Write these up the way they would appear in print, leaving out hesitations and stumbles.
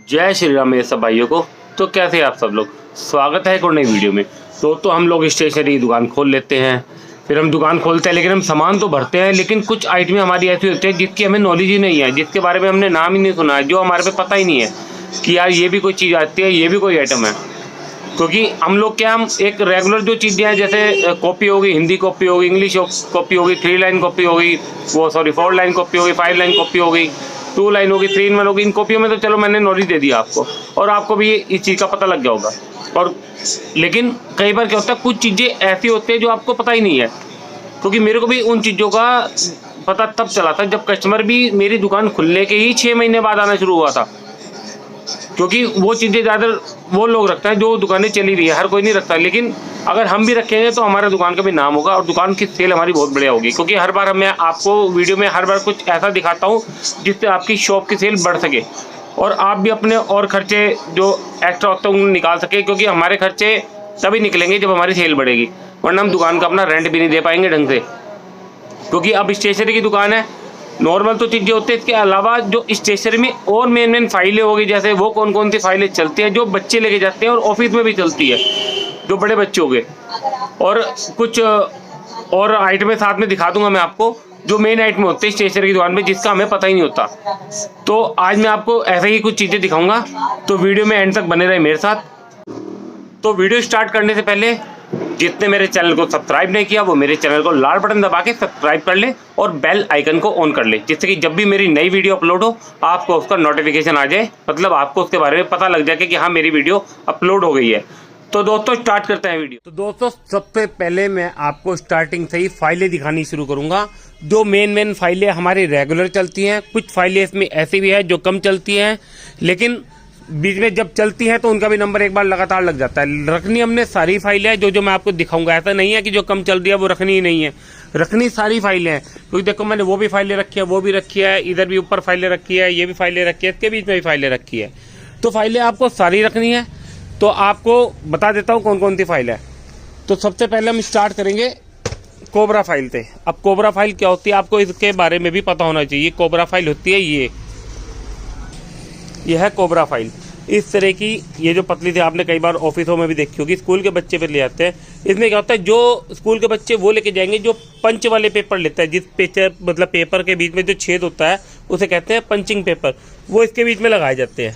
जय श्री राम मेरे सब भाइयों को। तो कैसे आप सब लोग, स्वागत है एक और नई वीडियो में। तो हम लोग स्टेशनरी की दुकान खोल लेते हैं, फिर हम दुकान खोलते हैं, लेकिन हम सामान तो भरते हैं, लेकिन कुछ आइटमें हमारी ऐसी होती है जिसकी हमें नॉलेज ही नहीं है, जिसके बारे में हमने नाम ही नहीं सुना है, जो हमारे पे पता ही नहीं है कि यार ये भी कोई चीज़ आती है, ये भी कोई आइटम है। क्योंकि हम लोग क्या, हम एक रेगुलर जो चीज़ें हैं, जैसे कॉपी होगी, हिंदी कॉपी होगी, इंग्लिश कॉपी होगी, 3 लाइन कॉपी होगी, 4 लाइन कॉपी होगी, 5 लाइन कॉपी होगी, 2 लाइन होगी, 3 in 1 होगी। इन कॉपियों में तो चलो मैंने नॉलेज दे दिया आपको, और आपको भी इस चीज़ का पता लग गया होगा। और लेकिन कई बार क्या होता है, कुछ चीज़ें ऐसी होती है जो आपको पता ही नहीं है। क्योंकि मेरे को भी उन चीज़ों का पता तब चला था जब कस्टमर भी मेरी दुकान खुलने के ही 6 महीने बाद आना शुरू हुआ था। क्योंकि वो चीज़ें ज़्यादा वो लोग रखते हैं जो दुकानें चली रही है, हर कोई नहीं रखता। लेकिन अगर हम भी रखेंगे तो हमारे दुकान का भी नाम होगा और दुकान की सेल हमारी बहुत बढ़िया होगी। क्योंकि हर बार मैं आपको वीडियो में हर बार कुछ ऐसा दिखाता हूँ जिससे आपकी शॉप की सेल बढ़ सके और आप भी अपने और खर्चे जो एक्स्ट्रा होते हैं उनको निकाल सके। क्योंकि हमारे खर्चे तभी निकलेंगे जब हमारी सेल बढ़ेगी, वरना हम दुकान का अपना रेंट भी नहीं दे पाएंगे ढंग से। क्योंकि अब स्टेशनरी की दुकान है, नॉर्मल तो चीज़ें होती है, इसके अलावा जो स्टेशनरी में और मेन फाइलें होगी, जैसे वो कौन सी फाइलें चलती हैं जो बच्चे लेके जाते हैं और ऑफिस में भी चलती है, जो बड़े बच्चे हो गए, और कुछ और आइटमें साथ में दिखा दूंगा मैं आपको, जो मेन आइटम होते हैं स्टेशनरी की दुकान में जिसका हमें पता ही नहीं होता। तो आज मैं आपको ऐसे ही कुछ चीज़ें दिखाऊंगा, तो वीडियो में एंड तक बने रहे मेरे साथ। तो वीडियो स्टार्ट करने से पहले जितने मेरे चैनल को सब्सक्राइब नहीं किया वो मेरे चैनल को लाल बटन दबा के सब्सक्राइब कर ले और बेल आइकन को ऑन कर ले, जिससे कि जब भी मेरी नई वीडियो अपलोड हो आपको उसका नोटिफिकेशन आ जाए, मतलब आपको उसके बारे में पता लग जाए कि हाँ मेरी वीडियो अपलोड हो गई है। तो दोस्तों स्टार्ट करते हैं वीडियो। तो दोस्तों सबसे पहले मैं आपको स्टार्टिंग से ही फाइलें दिखानी शुरू करूंगा, जो मेन फाइलें हमारी रेगुलर चलती हैं। कुछ फाइलें इसमें ऐसी भी है जो कम चलती हैं, लेकिन बीच में जब चलती है तो उनका भी नंबर एक बार लगातार लग जाता है। रखनी हमने सारी फाइलें हैं, जो मैं आपको दिखाऊंगा। ऐसा नहीं है कि जो कम चल रही है वो रखनी ही नहीं है, रखनी सारी फाइलें हैं। क्योंकि देखो मैंने वो भी फाइलें रखी है, वो भी रखी है, इधर भी ऊपर फाइलें रखी है, ये भी फाइलें रखी है, इसके बीच में भी फाइलें रखी है। तो फाइलें आपको सारी रखनी है। तो आपको बता देता हूँ कौन कौन सी फाइल है। तो सबसे पहले हम स्टार्ट करेंगे कोबरा फाइल से। अब कोबरा फाइल क्या होती है आपको इसके बारे में भी पता होना चाहिए। कोबरा फाइल होती है ये है कोबरा फाइल। इस तरह की ये जो पतली थी, आपने कई बार ऑफिसों में भी देखी होगी, स्कूल के बच्चे पे ले आते हैं। इसमें क्या होता है, जो स्कूल के बच्चे वो लेके जाएंगे जो पंच वाले पेपर लेते हैं, जिस पेपर मतलब पेपर के बीच में जो छेद होता है उसे कहते हैं पंचिंग पेपर, वो इसके बीच में लगाए जाते हैं।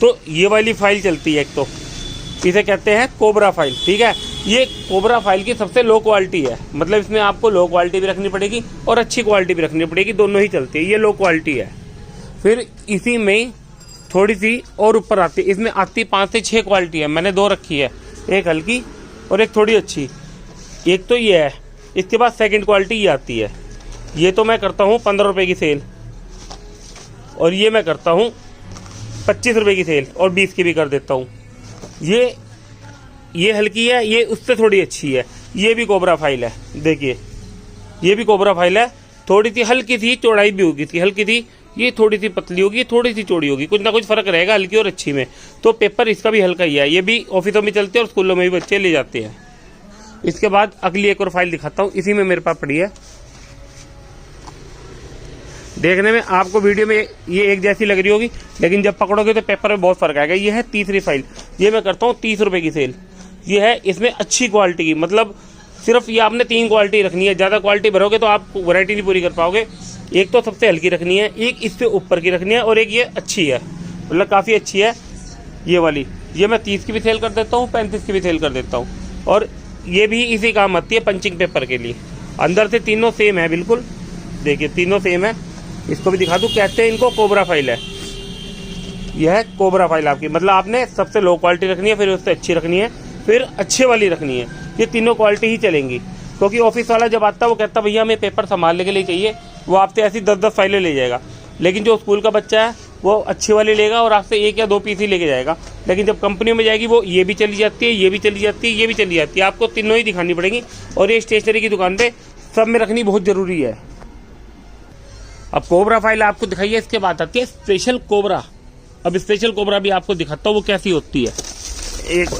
तो ये वाली फाइल चलती है एक, तो इसे कहते हैं कोबरा फाइल। ठीक है, ये कोबरा फाइल की सबसे लो क्वालिटी है, मतलब इसमें आपको लो क्वालिटी भी रखनी पड़ेगी और अच्छी क्वालिटी भी रखनी पड़ेगी, दोनों ही चलती है। ये लो क्वालिटी है। फिर इसी में थोड़ी सी और ऊपर आती है, इसमें आती 5 से 6 क्वालिटी है। मैंने 2 रखी है, एक हल्की और एक थोड़ी अच्छी। एक तो ये है, इसके बाद सेकंड क्वालिटी ये आती है। ये तो मैं करता हूँ 15 रुपये की सेल, और ये मैं करता हूँ 25 रुपये की सेल, और 20 की भी कर देता हूँ। ये हल्की है, ये उससे थोड़ी अच्छी है। ये भी कोबरा फाइल है, देखिए ये भी कोबरा फाइल है। थोड़ी सी हल्की थी, चौड़ाई भी होगी थी, हल्की थी, ये थोड़ी सी पतली होगी, थोड़ी सी चौड़ी होगी, कुछ ना कुछ फर्क रहेगा हल्की और अच्छी में। तो पेपर इसका भी हल्का ही है। ये भी ऑफिसों में चलते हैं और स्कूलों में भी बच्चे ले जाते हैं। इसके बाद अगली एक और फाइल दिखाता हूँ, इसी में मेरे पास पड़ी है। देखने में आपको वीडियो में ये एक जैसी लग रही होगी, लेकिन जब पकड़ोगे तो पेपर में बहुत फर्क आएगा। ये है तीसरी फाइल, ये मैं करता हूँ 30 रुपये की सेल। ये है, इसमें अच्छी क्वालिटी की, मतलब सिर्फ ये आपने 3 क्वालिटी रखनी है। ज़्यादा क्वालिटी भरोगे तो आप वैरायटी नहीं पूरी कर पाओगे। एक तो सबसे हल्की रखनी है, एक इससे ऊपर की रखनी है, और एक ये अच्छी है, मतलब काफ़ी अच्छी है ये वाली। ये मैं 30 की भी सेल कर देता हूँ, 35 की भी सेल कर देता हूँ, और ये भी इसी काम आती है पंचिंग पेपर के लिए। अंदर से तीनों सेम है बिल्कुल, देखिए तीनों सेम है। इसको भी दिखा दूँ, कहते हैं इनको कोबरा फाइल है। यह है कोबरा फाइल आपकी, मतलब आपने सबसे लो क्वालिटी रखनी है, फिर उससे अच्छी रखनी है, फिर अच्छे वाली रखनी है। ये तीनों क्वालिटी ही चलेंगी। क्योंकि ऑफिस वाला जब आता है वो कहता है भैया हमें पेपर संभालने के लिए चाहिए, वो आपसे ऐसी 10-10 फाइलें ले जाएगा। लेकिन जो स्कूल का बच्चा है वो अच्छी वाली लेगा और आपसे 1 या 2 पीस ही लेके जाएगा। लेकिन जब कंपनियों में जाएगी वो ये भी चली जाती है, ये भी चली जाती है, ये भी चली जाती है, आपको तीनों ही दिखानी पड़ेगी। और ये स्टेशनरी की दुकान पे सब में रखनी बहुत ज़रूरी है। अब कोबरा फाइल आपको दिखाइए, इसके बाद आती है स्पेशल कोबरा। अब स्पेशल कोबरा भी आपको दिखाता हूँ वो कैसी होती है। एक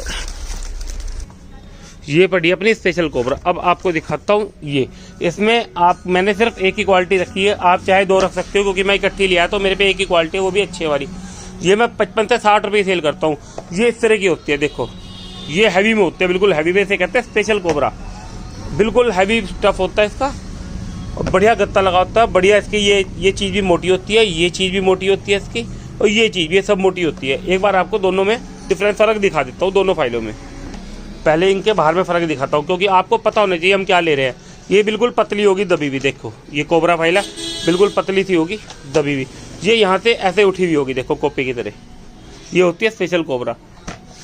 ये पड़ी अपनी स्पेशल कोबरा। अब आपको दिखाता हूँ ये, इसमें मैंने सिर्फ एक ही क्वालिटी रखी है, आप चाहे 2 रख सकते हो, क्योंकि मैं इकट्ठी लिया तो मेरे पे एक ही क्वालिटी है, वो भी अच्छे वाली। ये मैं 55 से 60 रुपये सेल करता हूँ। ये इस तरह की होती है, देखो ये हैवी में होते हैं, बिल्कुल हैवी में से कहते हैं स्पेशल कोबरा, बिल्कुल हैवी स्टफ होता है इसका और बढ़िया गत्ता लगा होता है बढ़िया। इसकी ये चीज़ भी मोटी होती है, ये चीज़ भी मोटी होती है इसकी, और ये चीज़ ये सब मोटी होती है। एक बार आपको दोनों में डिफरेंस फ़र्क दिखा देता हूँ दोनों फाइलों में। पहले इनके बाहर में फ़र्क दिखाता हूँ क्योंकि आपको पता होना चाहिए हम क्या ले रहे हैं। ये बिल्कुल पतली होगी दबी हुई, देखो ये कोबरा फाइल है, बिल्कुल पतली सी होगी दबी हुई। ये यहाँ से ऐसे उठी हुई होगी, देखो कॉपी की तरह, ये होती है स्पेशल कोबरा।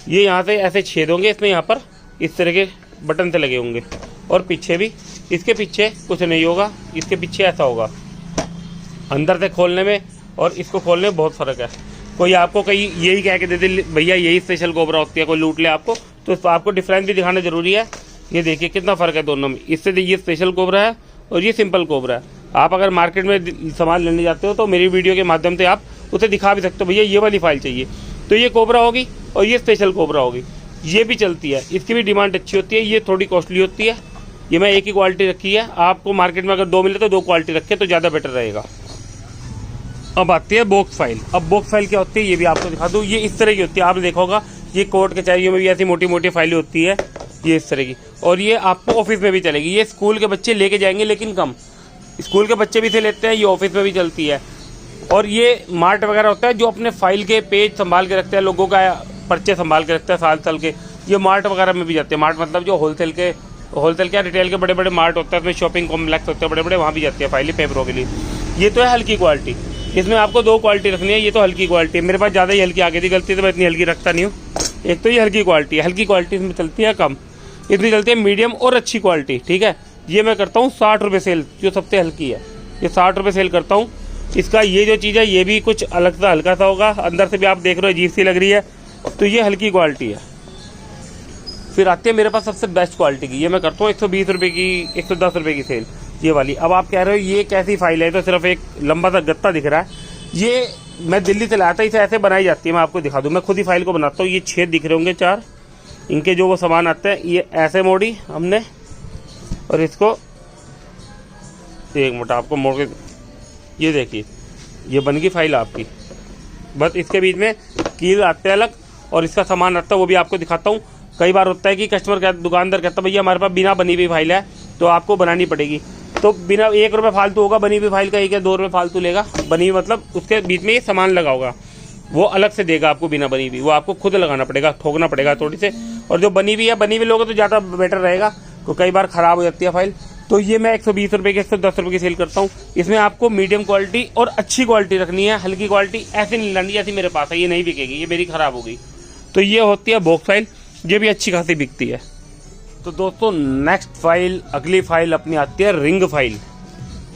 ये यहाँ से ऐसे छेद होंगे इसमें, यहाँ पर इस तरह के बटन से लगे होंगे, और पीछे भी, इसके पीछे कुछ नहीं होगा, इसके पीछे ऐसा होगा। अंदर से खोलने में और इसको खोलने में बहुत फ़र्क है। कोई आपको कहीं यही कह के दे दे भैया यही स्पेशल कोबरा होती है, कोई लूट ले आपको, तो आपको डिफरेंस भी दिखाना ज़रूरी है। ये देखिए कितना फ़र्क है दोनों में। इससे ये स्पेशल कोबरा है और ये सिंपल कोबरा है। आप अगर मार्केट में सामान लेने जाते हो तो मेरी वीडियो के माध्यम से आप उसे दिखा भी सकते हो, भैया ये वाली फाइल चाहिए, तो ये कोबरा होगी और ये स्पेशल कोबरा होगी। ये भी चलती है, इसकी भी डिमांड अच्छी होती है। ये थोड़ी कॉस्टली होती है, ये मैं एक ही क्वालिटी रखी है। आपको मार्केट में अगर दो मिले तो दो क्वालिटी रखे तो ज़्यादा बेटर रहेगा। अब आती है बॉक्स फाइल। अब बॉक्स फाइल क्या होती है ये भी आपको दिखा दूँ। ये इस तरह की होती है, आपने देखा होगा ये कोर्ट कचहरियों में भी ऐसी मोटी मोटी फाइलें होती है, ये इस तरह की। और ये आपको ऑफिस में भी चलेगी। ये स्कूल के बच्चे लेके जाएंगे लेकिन कम, स्कूल के बच्चे भी इसे लेते हैं, ये ऑफिस में भी चलती है। और ये मार्ट वगैरह होता है जो अपने फाइल के पेज संभाल के रखते हैं, लोगों का पर्चे संभाल के रखते हैं साल साल के, ये मार्ट वगैरह में भी जाते हैं। मार्ट मतलब जो होलसेल क्या रिटेल के बड़े बड़े मार्ट होते हैं, उसमें शॉपिंग कॉम्प्लेक्स होते हैं बड़े बड़े, वहाँ भी जाती है फाइलें पेपरों के लिए। ये तो है हल्की क्वालिटी, इसमें आपको दो क्वालिटी रखनी है। ये तो हल्की क्वालिटी है, मेरे पास ज़्यादा ही हल्की आ गई थी गलती, तो मैं इतनी हल्की रखता नहीं हूँ। एक तो ये हल्की क्वालिटी है, हल्की क्वालिटी इसमें चलती है कम, इसमें चलती है मीडियम और अच्छी क्वालिटी, ठीक है। ये मैं करता हूँ 60 रुपये सेल, जो सबसे हल्की है ये 60 रुपये सेल करता हूँ। इसका ये जो चीज़ है ये भी कुछ अलग सा हल्का सा होगा, अंदर से भी आप देख रहे हो अजीब सी लग रही है, तो ये हल्की क्वालिटी है। फिर आती है मेरे पास सबसे बेस्ट क्वालिटी की, ये मैं करता हूँ 120 रुपये की, 110 रुपये की सेल, ये वाली। अब आप कह रहे हो ये कैसी फाइल है, तो सिर्फ एक लंबा सा गत्ता दिख रहा है। ये मैं दिल्ली से लाया था, इसे ऐसे बनाई जाती है, मैं आपको दिखा दूँ। मैं खुद ही फाइल को बनाता हूँ। ये छेद दिख रहे होंगे 4, इनके जो वो सामान आते हैं, ये ऐसे मोड़ी हमने, और इसको एक मिनट आपको मोड़ के, ये देखिए ये बन गई फाइल आपकी। बस इसके बीच में कील आते हैं अलग, और इसका सामान आता है वो भी आपको दिखाता हूँ। कई बार होता है कि कस्टमर का दुकानदार कहता है भैया हमारे पास बिना बनी हुई फाइल है, तो आपको बनानी पड़ेगी। तो बिना 1 रुपये फालतू होगा, बनी हुई फाइल का 1 या 2 रुपये फालतू लेगा। बनी हुई मतलब उसके बीच में ये सामान लगा होगा, वो अलग से देगा आपको। बिना बनी हुई वो आपको खुद लगाना पड़ेगा, ठोकना पड़ेगा थोड़ी से। और जो बनी हुई है, बनी हुई लोगे तो ज़्यादा बेटर रहेगा, तो कई बार ख़राब हो जाती है फाइल। तो ये मैं 120 रुपये की, 110 रुपये की सेल करता हूँ। इसमें आपको मीडियम क्वालिटी और अच्छी क्वालिटी रखनी है, हल्की क्वालिटी ऐसे नहीं लानी जैसी मेरे पास है, ये नहीं बिकेगी, ये मेरी ख़राब हो गई। तो ये होती है बॉक्स फाइल, ये भी अच्छी खासी बिकती है। तो दोस्तों नेक्स्ट फाइल, अगली फाइल अपनी आती है रिंग फाइल।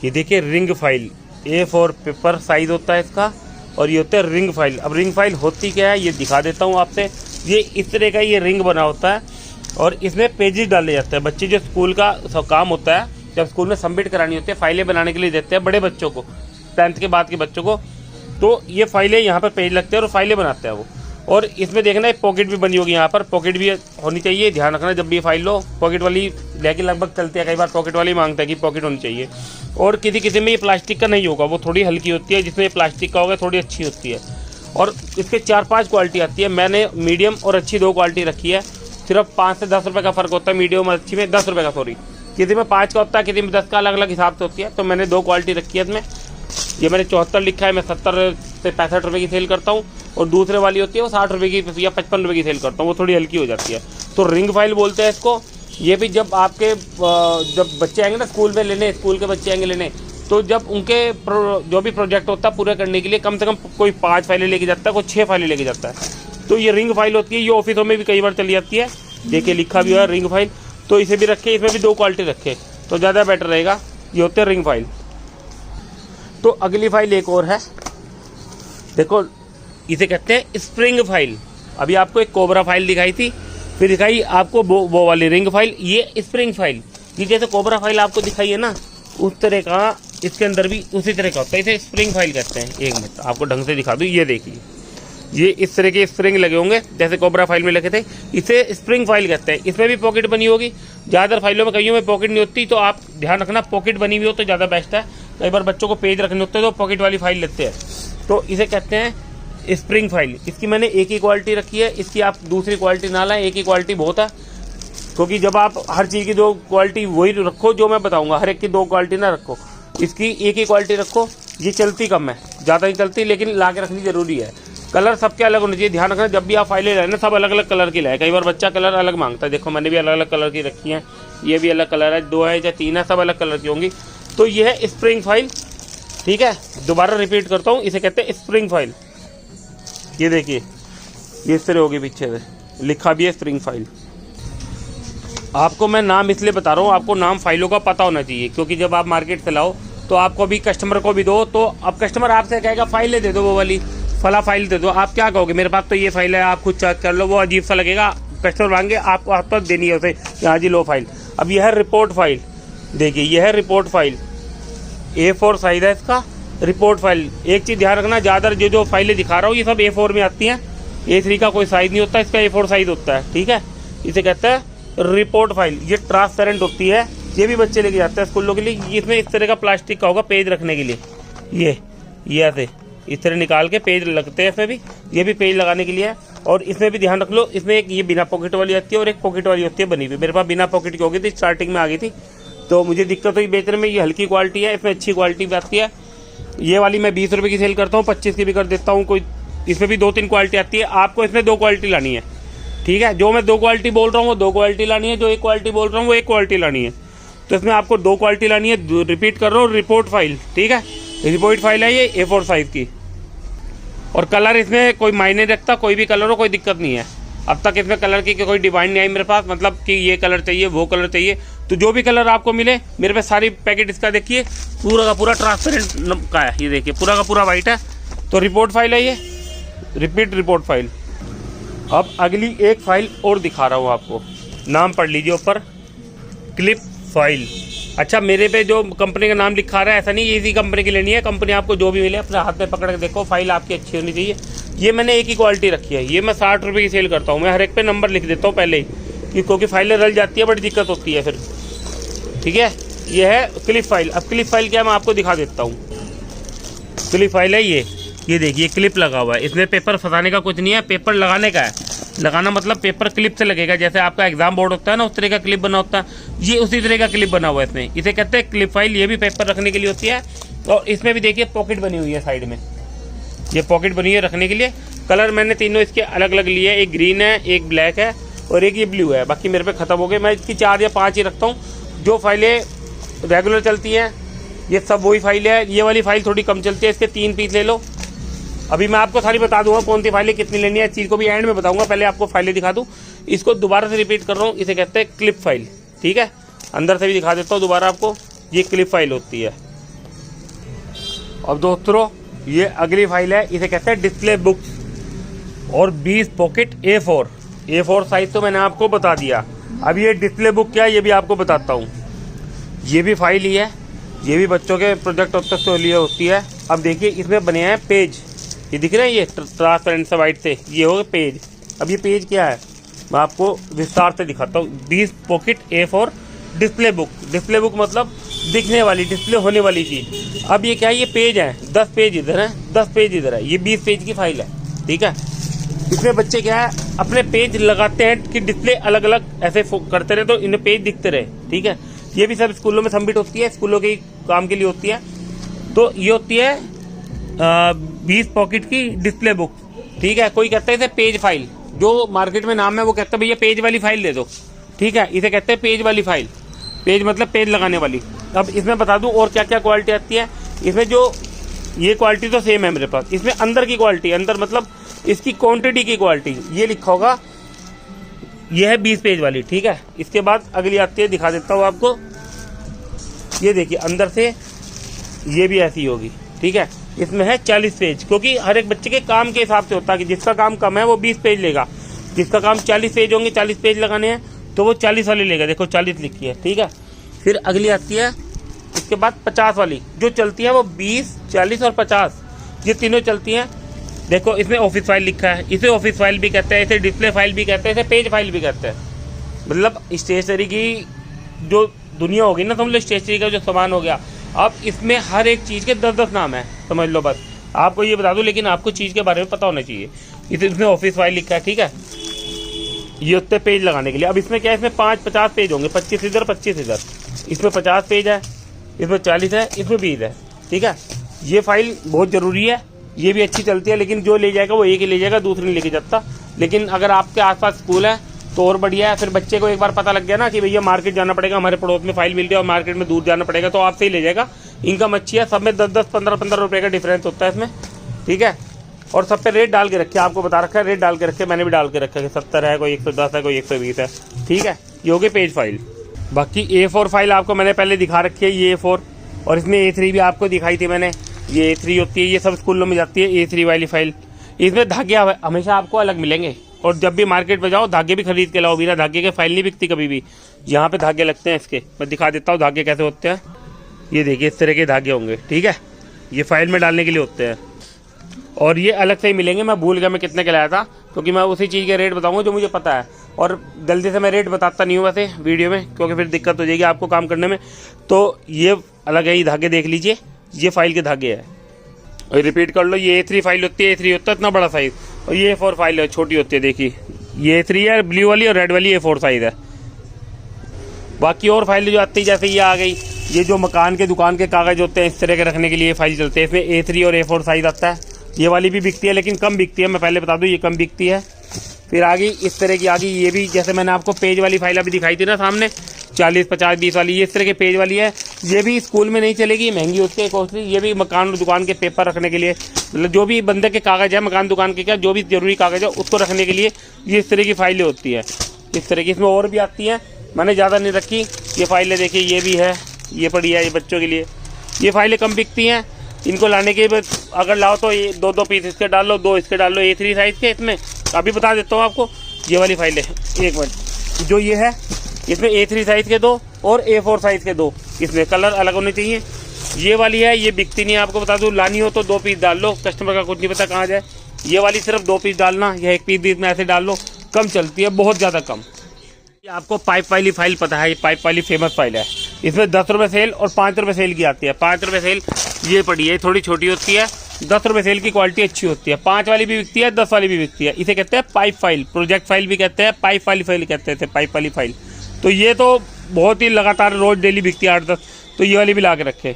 ये देखिए ring file, A4 paper size होता है इसका, और ये होता है रिंग फाइल। अब रिंग फाइल होती क्या है ये दिखा देता हूँ आपसे। ये इस तरह का ये रिंग बना होता है, और इसमें पेजेस डाले जाते हैं। बच्चे जो स्कूल का सब काम होता है, जब स्कूल में सबमिट करानी होती है, फाइलें बनाने के लिए देते हैं बड़े बच्चों को, 10th के बाद के बच्चों को। तो ये फाइलें यहाँ पर पेज लगते हैं और फाइलें बनाते हैं वो। और इसमें देखना एक पॉकेट भी बनी होगी, यहाँ पर पॉकेट भी होनी चाहिए। ध्यान रखना जब भी फाइल लो, पॉकेट वाली लेके लगभग चलती है, कई बार पॉकेट वाली मांगता है कि पॉकेट होनी चाहिए। और किसी में ये प्लास्टिक का नहीं होगा, वो थोड़ी हल्की होती है, जिसमें प्लास्टिक का होगा थोड़ी अच्छी होती है। और इसके 4-5 क्वालिटी आती है, मैंने मीडियम और अच्छी 2 क्वालिटी रखी है। सिर्फ 5 से 10 रुपये का फ़र्क होता है, मीडियम और अच्छी में 10 रुपये का, सॉरी, किसी में 5 का होता है, किसी में 10 का, अलग अलग हिसाब से होती है। तो मैंने 2 क्वालिटी रखी है इसमें। ये मैंने 74 लिखा है, मैं 70 से 65 रुपये की सेल करता हूँ। और दूसरे वाली होती है वो 60 रुपये की या 55 रुपये की सेल करता हूँ, वो थोड़ी हल्की हो जाती है। तो रिंग फाइल बोलते हैं इसको। ये भी जब आपके जब बच्चे आएंगे ना स्कूल में लेने, स्कूल के बच्चे आएंगे लेने, तो जब उनके जो भी प्रोजेक्ट होता है पूरा करने के लिए कम से कम कोई 5 फाइलें लेके जाता है, कोई 6 फाइलें लेके जाता है। तो ये रिंग फाइल होती है, ये ऑफिसों में भी कई बार चली जाती है। देखिए लिखा भी हुआ है रिंग फाइल, तो इसे भी रखे, इसमें भी 2 क्वालिटी रखे तो ज़्यादा बेटर रहेगा। ये होते हैं रिंग फाइल। तो अगली फाइल एक और है, देखो इसे कहते हैं स्प्रिंग फाइल। अभी आपको एक कोबरा फाइल दिखाई थी, फिर दिखाई आपको वो वाली रिंग फाइल, ये स्प्रिंग फाइल। ये जैसे कोबरा फाइल आपको दिखाई है ना, उस तरह का इसके अंदर भी उसी तरह का होता है, इसे स्प्रिंग फाइल कहते हैं। एक मिनट आपको ढंग से दिखा दूँ, ये देखिए ये इस तरह के स्प्रिंग लगे होंगे जैसे कोबरा फाइल में लगे थे, इसे स्प्रिंग फाइल कहते हैं। इसमें भी पॉकेट बनी होगी, ज़्यादातर फाइलों में कईयों में पॉकेट नहीं होती, तो आप ध्यान रखना पॉकेट बनी हुई हो तो ज़्यादा बेस्ट है। कई बार बच्चों को पेज रखने होते हैं तो पॉकेट वाली फाइल लेते हैं। तो इसे कहते हैं स्प्रिंग फाइल, इसकी मैंने एक ही क्वालिटी रखी है, इसकी आप दूसरी क्वालिटी ना लाएं, एक ही क्वालिटी बहुत है। क्योंकि जब आप हर चीज़ की दो क्वालिटी वही रखो जो मैं बताऊंगा, हर एक की दो क्वालिटी ना रखो, इसकी एक ही क्वालिटी रखो। ये चलती कम है, ज़्यादा नहीं चलती, लेकिन ला के रखनी ज़रूरी है। कलर सबके अलग होने चाहिए, ध्यान रखना जब भी आप फाइलें लाए ना, सब अलग अलग कलर की लाए। कई बार बच्चा कलर अलग मांगता है, देखो मैंने भी अलग अलग कलर की रखी हैं, ये भी अलग कलर है, 2 है या 3 है, सब अलग कलर की होंगी। तो ये है स्प्रिंग फाइल, ठीक है। दोबारा रिपीट करता हूँ, इसे कहते हैं स्प्रिंग फाइल। ये देखिए, ये इस तरह होगी, पीछे से लिखा भी है स्प्रिंग फाइल। आपको मैं नाम इसलिए बता रहा हूँ, आपको नाम फाइलों का पता होना चाहिए, क्योंकि जब आप मार्केट से लाओ तो आपको भी कस्टमर को भी दो, तो अब कस्टमर आपसे कहेगा फाइलें दे दो, वो वाली फला फाइल दे दो। आप क्या कहोगे, मेरे पास तो ये फाइल है, आप खुद चेक कर लो। वो अजीब सा लगेगा, कस्टमर मांगे आपको हाथ तक देनी है उसे, हाँ जी लो फाइल। अब यह है रिपोर्ट फाइल, देखिए यह है रिपोर्ट फाइल, A4 साइज है इसका, रिपोर्ट फाइल। एक चीज़ ध्यान रखना, ज़्यादा जो फाइलें दिखा रहा हूँ ये सब A4 में आती हैं, A3 का कोई साइज़ नहीं होता, इसका A4 साइज़ होता है, ठीक है। इसे कहते हैं रिपोर्ट फाइल। ये ट्रांसपेरेंट होती है, ये भी बच्चे लेके जाते हैं स्कूलों के लिए। इसमें इस तरह का प्लास्टिक का होगा पेज रखने के लिए, ये ऐसे इस तरह निकाल के पेज लगते हैं, इसमें भी ये भी पेज लगाने के लिए है। और इसमें भी ध्यान रख लो, इसमें एक ये बिना पॉकेट वाली आती है और एक पॉकेट वाली होती है बनी हुई। मेरे पास बिना पॉकेट की होगी थी, स्टार्टिंग में आ गई थी, तो मुझे दिक्कत हुई बेचने में। ये हल्की क्वालिटी है, इसमें अच्छी क्वालिटी भी आती है। ये वाली मैं 20 रुपये की सेल करता हूँ, 25 की भी कर देता हूँ। कोई इसमें भी 2-3 क्वालिटी आती है, आपको इसमें 2 क्वालिटी लानी है, ठीक है। जो मैं 2 क्वालिटी बोल रहा हूँ वो 2 क्वालिटी लानी है, जो 1 क्वालिटी बोल रहा हूँ वो 1 क्वालिटी लानी है। तो इसमें आपको 2 क्वालिटी लानी है। रिपीट कर रहा हूँ, रिपोर्ट फाइल, ठीक है। रिपोर्ट फाइल है ये A4 साइज की। और कलर इसमें कोई मायने रखता, कोई भी कलर हो, कोई दिक्कत नहीं है। अब तक इसमें कलर की कोई डिमांड नहीं आई मेरे पास, मतलब कि ये कलर चाहिए वो कलर चाहिए। तो जो भी कलर आपको मिले, मेरे पे सारी पैकेट इसका देखिए पूरा का पूरा ट्रांसपेरेंट का है, ये देखिए पूरा का पूरा वाइट है। तो रिपोर्ट फाइल है ये, रिपीट रिपोर्ट फाइल। अब अगली एक फाइल और दिखा रहा हूँ आपको, नाम पढ़ लीजिए ऊपर, क्लिप फाइल। अच्छा, मेरे पे जो कंपनी का नाम लिखा रहा है ऐसा नहीं ये इसी कंपनी की लेनी है। कंपनी आपको जो भी मिले अपने हाथ में पकड़ के देखो, फाइल आपकी अच्छी होनी चाहिए। ये मैंने एक ही क्वालिटी रखी है, ये मैं 60 रुपये की सेल करता हूँ। मैं हर एक पे नंबर लिख देता हूँ पहले ही, क्योंकि फाइलें रल जाती है, बड़ी दिक्कत होती है फिर, ठीक है। ये है क्लिप फाइल। अब क्लिप फाइल क्या, मैं आपको दिखा देता हूँ। क्लिप फाइल है ये देखिए क्लिप लगा हुआ है, इसमें पेपर फंसाने का कुछ नहीं है, पेपर लगाने का है। लगाना मतलब पेपर क्लिप से लगेगा, जैसे आपका एग्जाम बोर्ड होता है ना, उस तरह का क्लिप बना होता है, ये उसी तरह का क्लिप बना हुआ है इसमें। इसे कहते हैं क्लिप फाइल। ये भी पेपर रखने के लिए होती है। और इसमें भी देखिए पॉकेट बनी हुई है साइड में, ये पॉकेट बनी है रखने के लिए। कलर मैंने तीनों इसके अलग अलग लिए, एक ग्रीन है, एक ब्लैक है और एक ये ब्लू है। बाकी मेरे पे ख़त्म हो गए, मैं इसकी 4 या 5 ही रखता हूँ। जो फाइलें रेगुलर चलती हैं ये सब वही फाइल है। ये वाली फाइल थोड़ी कम चलती है, इसके 3 पीस ले लो। अभी मैं आपको सारी बता दूंगा कौन सी फाइलें कितनी लेनी है, इस चीज़ को भी एंड में बताऊंगा, पहले आपको फाइलें दिखा दूँ। इसको दोबारा से रिपीट कर रहा हूँ, इसे कहते हैं क्लिप फाइल, ठीक है। अंदर से भी दिखा देता हूँ दोबारा आपको, ये क्लिप फाइल होती है। अब दोस्तों ये अगली फाइल है, इसे कहते हैं डिस्प्ले बुक्स और 20 पॉकेट A4 साइज तो मैंने आपको बता दिया। अब ये डिस्प्ले बुक क्या है ये भी आपको बताता हूँ। ये भी फाइल ही है, ये भी बच्चों के प्रोजेक्ट तक के लिए होती है। अब देखिए इसमें बने हैं पेज, ये दिख रहे हैं ये ट्रांसपेरेंट से वाइट से, ये हो गए पेज। अब ये पेज क्या है मैं आपको विस्तार से दिखाता हूँ। 20 pocket A4 display book. Display book मतलब दिखने वाली, डिस्प्ले होने वाली चीज़। अब ये क्या है, ये पेज है, 10 पेज इधर है, 10 पेज इधर है, ये 20 पेज की फाइल है, ठीक है। इसमें बच्चे क्या है अपने पेज लगाते हैं कि डिस्प्ले अलग अलग ऐसे करते रहे तो इन्हें पेज दिखते रहे, ठीक है। ये भी सब स्कूलों में सबमिट होती है, स्कूलों के काम के लिए होती है। तो ये होती है 20 पॉकेट की डिस्प्ले बुक, ठीक है। कोई कहता है इसे पेज फाइल, जो मार्केट में नाम है वो कहता है भैया पेज वाली फाइल दे दो, ठीक है। इसे कहते हैं पेज वाली फाइल, पेज मतलब पेज लगाने वाली। अब इसमें बता दूं और क्या क्या क्वालिटी आती है इसमें। जो ये क्वालिटी तो सेम है मेरे पास, इसमें अंदर की क्वालिटी, अंदर मतलब इसकी क्वांटिटी की क्वालिटी ये लिखा होगा, ये है 20 पेज वाली, ठीक है। इसके बाद अगली आती है, दिखा देता हूँ आपको। ये देखिए अंदर से ये भी ऐसी होगी, ठीक है। इसमें है 40 पेज, क्योंकि हर एक बच्चे के काम के हिसाब से होता है कि जिसका काम कम है वो 20 पेज लेगा, जिसका काम 40 पेज होंगे, 40 पेज लगाने हैं तो वो 40 वाली लेगा। देखो 40 लिखी है, ठीक है। फिर अगली आती है इसके बाद 50 वाली, जो चलती है वो 20, 40 और 50, ये तीनों चलती हैं। देखो इसमें ऑफिस फाइल लिखा है, इसे ऑफिस फाइल भी कहते हैं, इसे डिस्प्ले फाइल भी कहते हैं, इसे पेज फाइल भी कहते हैं। मतलब स्टेशनरी की जो दुनिया होगी ना, समझ लो स्टेशनरी का जो सामान हो गया। अब इसमें हर एक चीज़ के 10-10 नाम है, समझ लो बस। आपको ये बता दूं, लेकिन आपको चीज़ के बारे में पता होना चाहिए। इसमें ऑफिस फाइल लिखा है, ठीक है, ये उत्ते पेज लगाने के लिए। अब इसमें क्या है, इसमें 50 पेज होंगे, 25 इधर 25 इधर। इसमें 50 पेज है, इसमें 40 है, इसमें 20 है, ठीक है। ये फाइल बहुत ज़रूरी है, ये भी अच्छी चलती है, लेकिन जो ले जाएगा वो एक ही ले जाएगा, दूसरी नहीं लेके जाता। लेकिन अगर आपके आसपास स्कूल है तो और बढ़िया है। फिर बच्चे को एक बार पता लग गया ना कि भैया मार्केट जाना पड़ेगा, हमारे पड़ोस में फाइल मिल रही है और मार्केट में दूर जाना पड़ेगा, तो आपसे ही ले जाएगा। इनकम अच्छी है, सब में 10-10, 15-15 रुपये का डिफरेंस होता है इसमें, ठीक है। और सब पे रेट डाल के रखे, आपको बता रखा है, रेट डाल के रखे, मैंने भी डाल के रखा है कि 70 है, कोई 110 है, कोई 120 है, ठीक है। ये हो गई पेज फाइल। बाकी A4 फाइल आपको मैंने पहले दिखा रखी है, ये A4, और इसमें A3 भी आपको दिखाई थी मैंने, ये A3 होती है, ये सब स्कूलों में जाती है A3 वाली फाइल। इसमें धागे हमेशा आपको अलग मिलेंगे, और जब भी मार्केट में जाओ धागे भी खरीद के लाओ, बिना धागे के फाइल नहीं बिकती कभी भी। यहाँ पे धागे लगते हैं इसके, मैं दिखा देता हूँ धागे कैसे होते हैं। ये देखिए इस तरह के धागे होंगे, ठीक है, ये फाइल में डालने के लिए होते हैं, और ये अलग से ही मिलेंगे। मैं भूल गया मैं कितने के लाया था, क्योंकि मैं उसी चीज़ के रेट बताऊंगा जो मुझे पता है, और जल्दी से मैं रेट बताता नहीं हूँ वैसे वीडियो में, क्योंकि फिर दिक्कत हो जाएगी आपको काम करने में। तो ये अलग है, ये धागे देख लीजिए, ये फाइल के धागे है। और रिपीट कर लो, ये A3 फाइल होती है, A3 होता है इतना बड़ा साइज, और ये A4 फाइल है, छोटी होती है। देखिए ये A3 है ब्लू वाली, और रेड वाली A4 साइज है। बाकी और फाइल जो आती है, जैसे ये आ गई, ये जो मकान के दुकान के कागज होते हैं इस तरह के रखने के लिए फाइल चलते हैं, इसमें A3 और A4 साइज आता है। ये वाली भी बिकती है, लेकिन कम बिकती है, मैं पहले बता दूं, ये कम बिकती है। फिर आ गई इस तरह की, आ गई ये भी, जैसे मैंने आपको पेज वाली फाइल अभी दिखाई थी ना सामने, 40, 50, 20 वाली, ये इस तरह के पेज वाली है। ये भी स्कूल में नहीं चलेगी, महंगी होती है, कॉस्टली। ये भी मकान और दुकान के पेपर रखने के लिए, मतलब जो भी बंदे के कागज है, मकान दुकान के क्या जो भी जरूरी कागज है उसको रखने के लिए ये इस तरह की फाइलें होती है। इस तरह की इसमें और भी आती हैं, मैंने ज़्यादा नहीं रखी। ये फाइलें देखिए, ये भी है, ये पड़ी है, ये बच्चों के लिए। ये फाइलें कम बिकती हैं, इनको लाने के अगर लाओ तो ये 2-2 पीस इसके डाल लो, 2 इसके डाल लो, A3 साइज़ के। इसमें अभी बता देता हूँ आपको, ये वाली फाइलें, एक मिनट, जो ये है इसमें A3 साइज़ के 2 और A4 साइज़ के 2, इसमें कलर अलग होने चाहिए। ये वाली है, ये बिकती नहीं है, आपको बता दूँ, लानी हो तो 2 पीस डाल लो, कस्टमर का कुछ नहीं पता कहाँ जाए। ये वाली सिर्फ 2 पीस डालना, या 1 पीस बीच में ऐसे डाल लो, कम चलती है, बहुत ज़्यादा कम। आपको पाइप वाली फाइल पता है, ये पाइप वाली फेमस फाइल है। इसमें 10 रुपये सेल और 5 रुपये सेल की आती है। 5 रुपये सेल ये पड़ी है, थोड़ी छोटी होती है, 10 रुपये सेल की क्वालिटी अच्छी होती है। 5 वाली भी बिकती है, 10 वाली भी बिकती है। इसे कहते हैं पाइप फाइल, प्रोजेक्ट फाइल भी कहते हैं, पाइप वाली फाइल कहते थे, पाइप वाली फाइल। तो ये तो बहुत ही लगातार रोज डेली बिकती है, 8-10, तो ये वाली भी ला के रखे।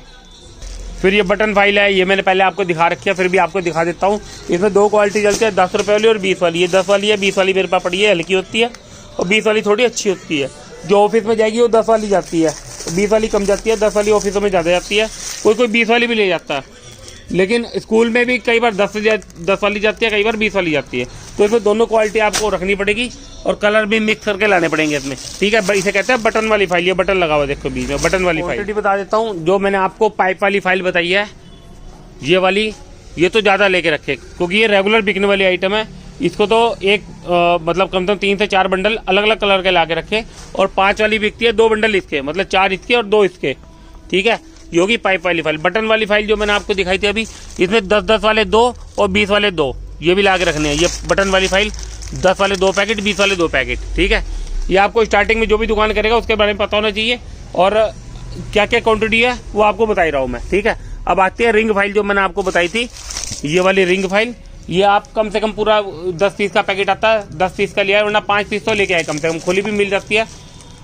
फिर ये बटन फाइल है, ये मैंने पहले आपको दिखा रखी है, फिर भी आपको दिखा देता हूँ। इसमें 2 क्वालिटी चलती है, 10 रुपये वाली और 20 वाली। ये 10 वाली है, 20 वाली मेरे पास पड़ी है, हल्की होती है, और 20 वाली थोड़ी अच्छी होती है। जो ऑफिस में जाएगी वो 10 वाली जाती है, 20 वाली कम जाती है, 10 वाली ऑफिसों में ज़्यादा जाती है। कोई 20 वाली भी ले जाता है, लेकिन स्कूल में भी कई बार 10 वाली जाती है, कई बार 20 वाली जाती है। तो इसमें दोनों क्वालिटी आपको रखनी पड़ेगी, और कलर भी मिक्स करके लाने पड़ेंगे इसमें, ठीक है। इसे कहते हैं बटन वाली फाइल, ये बटन लगा हुआ देखो बीच में, बटन वाली फाइल। बता देता हूँ, जो मैंने आपको पाइप वाली फाइल बताई है, ये वाली, ये तो ज़्यादा लेके रखे, क्योंकि ये रेगुलर बिकने वाली आइटम है। इसको तो एक मतलब कम से कम 3 से 4 बंडल अलग अलग कलर के ला के रखे, और 5 वाली बिकती है, 2 बंडल इसके, मतलब 4 इसके और 2 इसके, ठीक है। ये होगी पाइप वाली फाइल। बटन वाली फाइल जो मैंने आपको दिखाई थी अभी, इसमें 10-10 वाले 2 और 20 वाले 2, ये भी ला के रखने हैं। ये बटन वाली फाइल, 10 वाले 2 पैकेट, 20 वाले 2 पैकेट, ठीक है। ये आपको स्टार्टिंग में जो भी दुकान करेगा उसके बारे में पता होना चाहिए, और क्या क्या क्वान्टिटी है वो आपको बता ही रहा हूँ मैं, ठीक है। अब आती है रिंग फाइल, जो मैंने आपको बताई थी, ये वाली रिंग फाइल। ये आप कम से कम पूरा 10 पीस का पैकेट आता है, 10 पीस का लिया है, वरना 5 पीस तो लेके आए कम से कम, खुली भी मिल जाती है।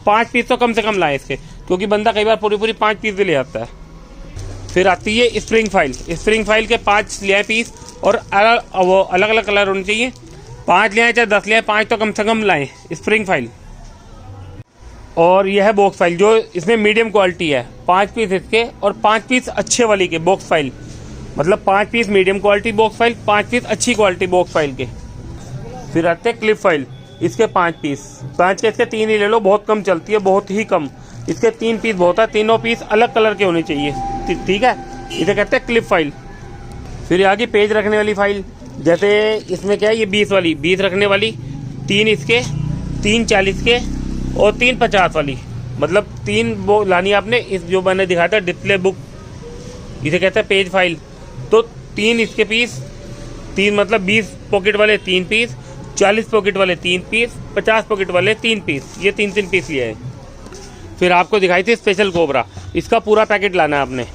5 पीस तो कम से कम लाए इसके, क्योंकि बंदा कई बार पूरी 5 पीस भी ले आता है। फिर आती है स्प्रिंग फाइल। स्प्रिंग फाइल के 5 ले आए पीस, और अलग अलग कलर होने चाहिए। 5 ले आए चाहे 10 ले आए, 5 तो कम से कम लाएँ स्प्रिंग फाइल। और यह है बॉक्स फाइल, जो इसमें मीडियम क्वालिटी है, 5 पीस इसके और 5 पीस अच्छे वाली के बॉक्स फाइल, मतलब 5 piece medium quality box file, 5 piece अच्छी क्वालिटी बॉक्स फाइल के। फिर आते हैं क्लिप फाइल, इसके 5 पीस, 5 के इसके 3 ही ले लो, बहुत कम चलती है, बहुत ही कम। इसके 3 पीस बहुत है, तीनों पीस अलग कलर के होने चाहिए, ठीक है। इसे कहते हैं क्लिप फाइल। फिर आगे पेज रखने वाली फाइल, जैसे इसमें क्या है, ये 20 वाली, 20 रखने वाली, 3 इसके, 3 40 के और 3 50 वाली, मतलब 3 वो लानी आपने। इस जो मैंने दिखाया था डिस्प्ले बुक, इसे कहते हैं पेज फाइल। तो 3 इसके पीस, 3 मतलब 20 पॉकेट वाले 3 पीस, 40 पॉकेट वाले 3 पीस, 50 पॉकेट वाले 3 पीस, ये 3 पीस लिए है। फिर आपको दिखाई थी स्पेशल कोबरा, इसका पूरा पैकेट लाना है आपने,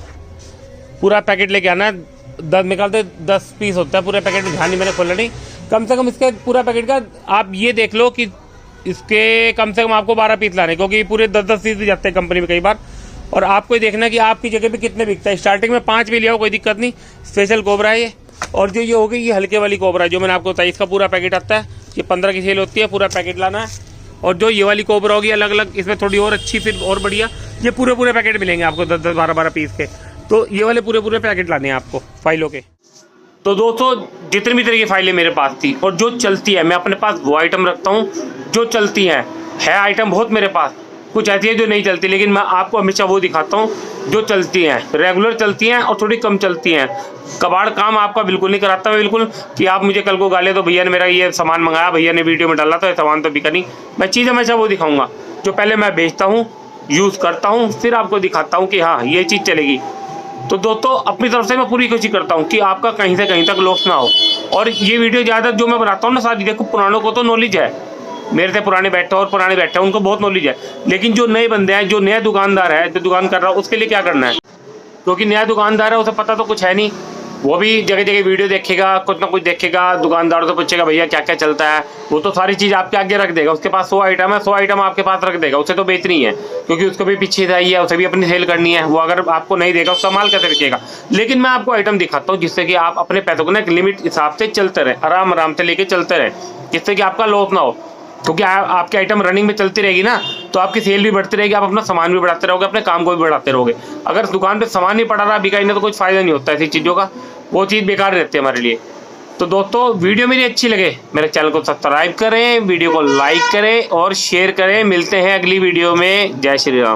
पूरा पैकेट लेके आना है। निकालते 10 पीस होता है पूरे पैकेट में, ध्यान नहीं मैंने खोला नहीं। कम से कम इसके पूरा पैकेट का आप ये देख लो कि इसके कम से कम आपको 12 पीस लाने, क्योंकि पूरे 10-10 पीस भी जाते हैं कंपनी में कई बार। और आपको ये देखना कि आपकी जगह पे कितने बिकता है। स्टार्टिंग में 5 भी लिया हो कोई दिक्कत नहीं, स्पेशल कोबरा है ये। और जो ये हो गई ये हल्के वाली कोबरा है जो मैंने आपको बताया, इसका पूरा पैकेट आता है। ये 15 की सेल होती है, पूरा पैकेट लाना है। और जो ये वाली कोबरा होगी अलग अलग, इसमें थोड़ी और अच्छी फिर और बढ़िया, ये पूरे पैकेट मिलेंगे आपको 10-10 12-12 पीस के। तो ये वाले पूरे पैकेट लाने हैं आपको फाइलों के। तो दोस्तों जितनी भी तरह की फाइलें मेरे पास थी और जो चलती है, मैं अपने पास वो आइटम रखता हूँ जो चलती है आइटम बहुत मेरे पास। कुछ ऐसी है जो नहीं चलती, लेकिन मैं आपको हमेशा वो दिखाता हूँ जो चलती हैं, रेगुलर चलती हैं और थोड़ी कम चलती हैं। कबाड़ काम आपका बिल्कुल नहीं कराता मैं, बिल्कुल कि आप मुझे कल को गाले तो भैया ने मेरा ये सामान मंगाया, भैया ने वीडियो में डाला तो ये सामान तो बिका नहीं। मैं चीज़ हमेशा वो दिखाऊंगा जो पहले मैं बेचता हूँ, यूज़ करता हूँ, फिर आपको दिखाता हूँ कि हाँ ये चीज़ चलेगी। तो दोस्तों अपनी तरफ से मैं पूरी कोशिश करता हूँ कि आपका कहीं से कहीं तक लॉस ना हो। और ये वीडियो ज़्यादा जो मैं बनाता हूँ ना सारी, देखो पुरानों को तो नॉलेज है, मेरे से पुराने बैठे और पुराने बैठे हैं उनको बहुत नॉलेज है। लेकिन जो नए बंदे हैं, जो नया दुकानदार है, जो दुकान कर रहा है, उसके लिए क्या करना है, क्योंकि नया दुकानदार है उसे पता तो कुछ है नहीं। वो भी जगह जगह वीडियो देखेगा, कुछ ना कुछ देखेगा, दुकानदारों से पूछेगा भैया क्या क्या चलता है। वो तो सारी चीज़ आपके आगे रख देगा, उसके पास 100 आइटम है, 100 आइटम आपके पास रख देगा। उसे तो बेचनी है क्योंकि उसको भी पीछे चाहिए है, उसे भी अपनी सेल करनी है। वो अगर आपको नहीं देगा उसका माल कैसे बिकेगा। लेकिन मैं आपको आइटम दिखाता हूँ जिससे कि आप अपने पैसों को ना एक लिमिट हिसाब से चलते रहे, आराम आराम से लेके चलते रहे, जिससे कि आपका लॉस ना हो। क्योंकि आपके आइटम रनिंग में चलती रहेगी ना, तो आपकी सेल भी बढ़ती रहेगी, आप अपना सामान भी बढ़ाते रहोगे, अपने काम को भी बढ़ाते रहोगे। अगर दुकान पे सामान नहीं पड़ा रहा, बिका ही नहीं, तो कुछ फायदा नहीं होता ऐसी चीज़ों का, वो चीज़ बेकार रहती है हमारे लिए। तो दोस्तों वीडियो मेरी अच्छी लगे मेरे चैनल को सब्सक्राइब करें, वीडियो को लाइक करें और शेयर करें। मिलते हैं अगली वीडियो में। जय श्री राम।